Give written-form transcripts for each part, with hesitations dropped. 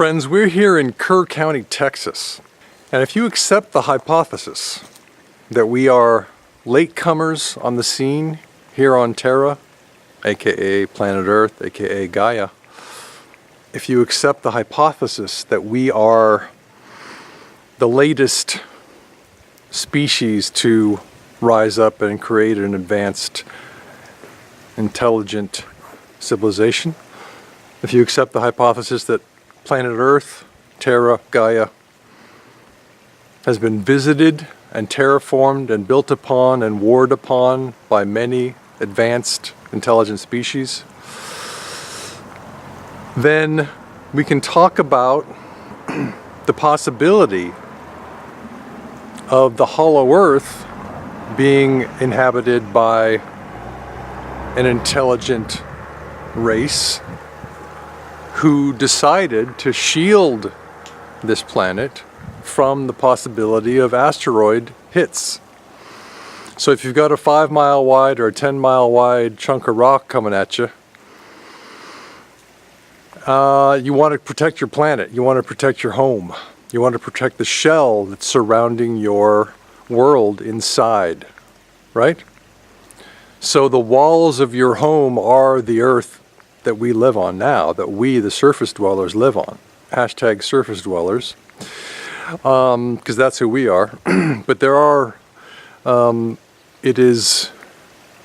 Friends, we're here in Kerr County, Texas. And if you accept the hypothesis that we are latecomers on the scene here on Terra, aka planet Earth, aka Gaia, if you accept the hypothesis that we are the latest species to rise up and create an advanced, intelligent civilization, if you accept the hypothesis that planet Earth, Terra, Gaia, has been visited and terraformed and built upon and warred upon by many advanced intelligent species, then we can talk about the possibility of the hollow Earth being inhabited by an intelligent race who decided to shield this planet from the possibility of asteroid hits. So if you've got a 5-mile wide or a 10-mile wide chunk of rock coming at you, you want to protect your planet, you want to protect your home, you want to protect the shell that's surrounding your world inside, right? So the walls of your home are the earth that we live on now, that we, the surface dwellers, live on. Hashtag surface dwellers, because that's who we are. But there are, it is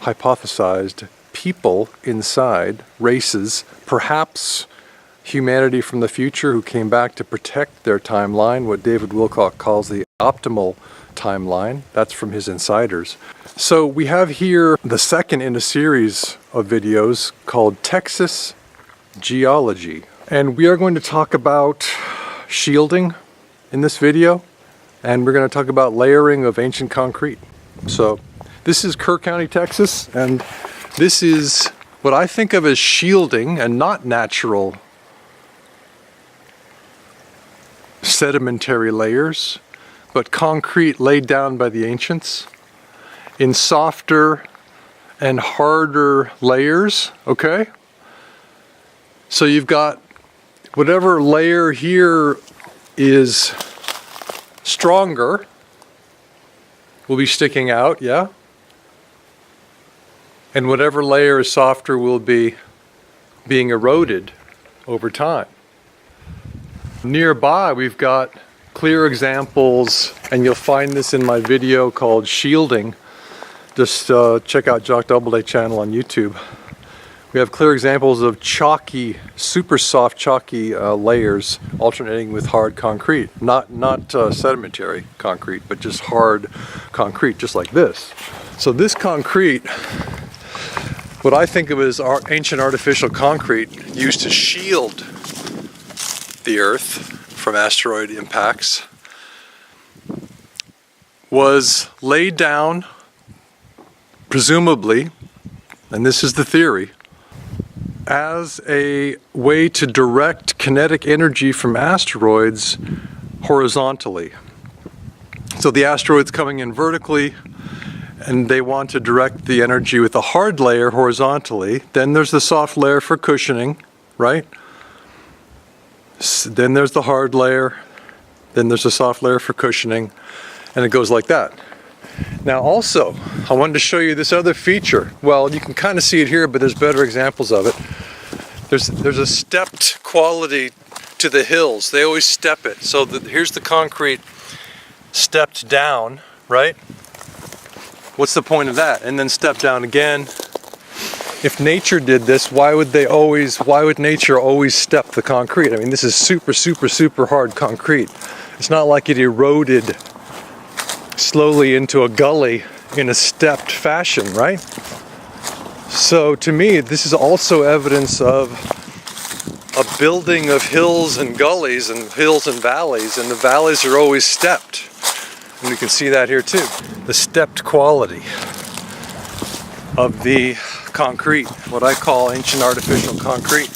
hypothesized, people inside, races, perhaps humanity from the future who came back to protect their timeline, what David Wilcock calls the optimal timeline. That's from his insiders. So we have here the second in a series of videos called Texas Geology. And we are going to talk about shielding in this video, and we're going to talk about layering of ancient concrete. So this is Kerr County, Texas, and this is what I think of as shielding and not natural sedimentary layers, but concrete laid down by the ancients in softer and harder layers, okay? So you've got whatever layer here is stronger will be sticking out, yeah? And whatever layer is softer will be being eroded over time. Nearby we've got clear examples, and you'll find this in my video called Shielding. Just check out Jock Doubleday channel on YouTube. We have clear examples of chalky, super soft chalky layers alternating with hard concrete. Not sedimentary concrete, but just hard concrete, just like this. So this concrete, what I think of as ancient artificial concrete used to shield the Earth from asteroid impacts, was laid down, presumably, and this is the theory, as a way to direct kinetic energy from asteroids horizontally. So the asteroid's coming in vertically, and they want to direct the energy with a hard layer horizontally. Then there's the soft layer for cushioning, right? Then there's the hard layer, then there's a soft layer for cushioning, and it goes like that. Now also, I wanted to show you this other feature. Well, you can kind of see it here, but there's better examples of it. There's a stepped quality to the hills. They always step it. So here's the concrete stepped down, right? What's the point of that? And then step down again. If nature did this, why would nature always step the concrete? I mean, this is super, super, super hard concrete. It's not like it eroded slowly into a gully in a stepped fashion, right? So to me, this is also evidence of a building of hills and gullies and hills and valleys, and the valleys are always stepped. And you can see that here too. The stepped quality of the concrete, what I call ancient artificial concrete.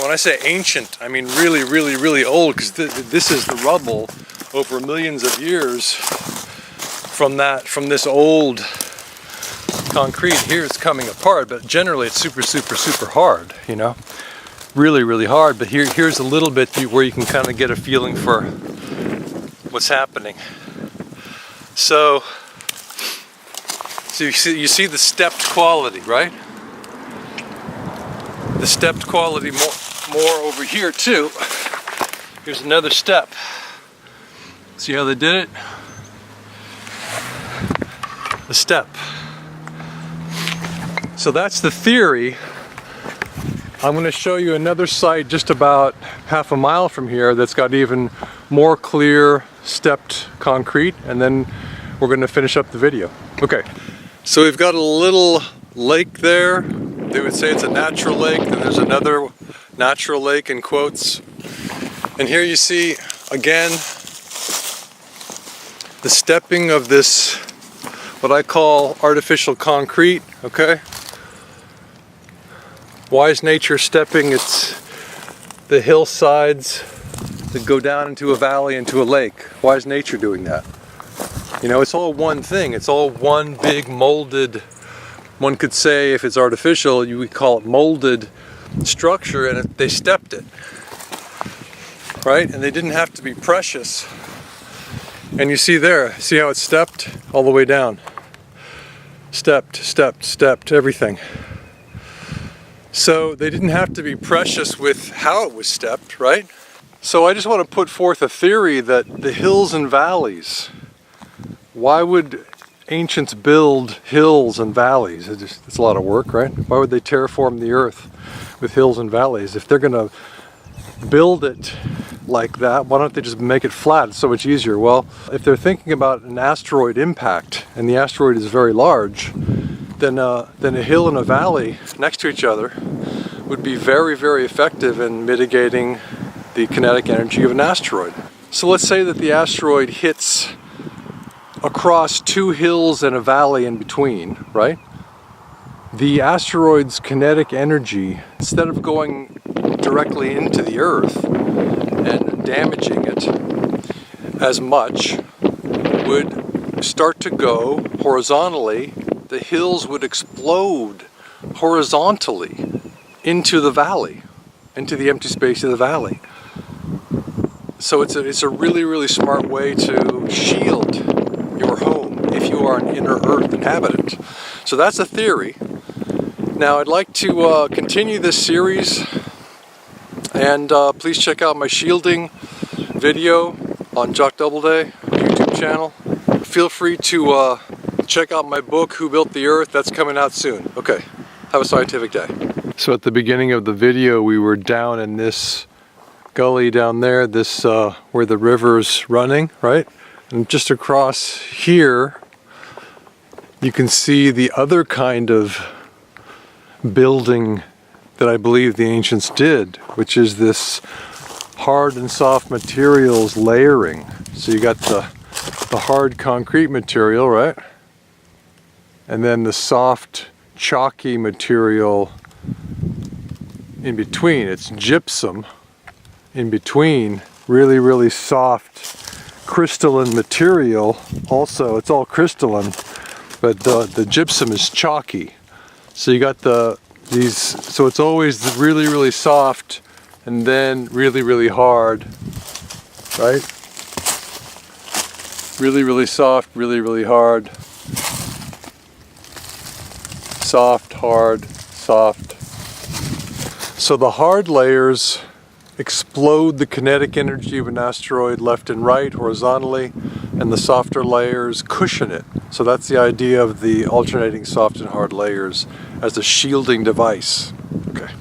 When I say ancient, I mean really, really, really old, because this is the rubble over millions of years from this old concrete. Here it's coming apart, but generally it's super, super, super hard, you know. really, really hard, but here's a little bit where you can kind of get a feeling for what's happening. So you see the stepped quality, right? The stepped quality more over here too. Here's another step. See how they did it? A step. So that's the theory. I'm going to show you another site just about half a mile from here that's got even more clear stepped concrete, and then we're going to finish up the video. Okay, so we've got a little lake there. They would say it's a natural lake, and there's another natural lake in quotes. And here you see again the stepping of this, what I call artificial concrete, okay? Why is nature stepping? It's the hillsides that go down into a valley, into a lake. Why is nature doing that? You know, it's all one thing. It's all one big molded, one could say if it's artificial, you would call it molded structure, and they stepped it, right? And they didn't have to be precious. And you see there, see how it's stepped all the way down? Stepped, stepped, stepped, everything. So they didn't have to be precious with how it was stepped, right? So I just want to put forth a theory that the hills and valleys, why would ancients build hills and valleys? It's a lot of work, right? Why would they terraform the earth with hills and valleys? If they're going to build it like that, why don't they just make it flat? It's so much easier. Well, if they're thinking about an asteroid impact, and the asteroid is very large, then a hill and a valley next to each other would be very, very effective in mitigating the kinetic energy of an asteroid. So let's say that the asteroid hits across two hills and a valley in between, right? The asteroid's kinetic energy, instead of going directly into the Earth and damaging it as much, would start to go horizontally. The hills would explode horizontally into the valley, into the empty space of the valley. So it's a really, really smart way to shield your home if you are an inner Earth inhabitant. So that's a theory. Now I'd like to continue this series, and please check out my shielding video on Jock Doubleday YouTube channel. Feel free to check out my book, Who Built the Earth? That's coming out soon. Okay, have a scientific day. So at the beginning of the video, we were down in this gully down there, this where the river's running, right? And just across here, you can see the other kind of building that I believe the ancients did, which is this hard and soft materials layering. So you got the hard concrete material, right? And then the soft, chalky material in between. It's gypsum in between. Really, really soft, crystalline material. Also, it's all crystalline, but the gypsum is chalky. So you got these. So it's always really, really soft, and then really, really hard, right? Really, really soft, really, really hard. Soft, hard, soft. So the hard layers explode the kinetic energy of an asteroid left and right horizontally, and the softer layers cushion it. So that's the idea of the alternating soft and hard layers as a shielding device. Okay.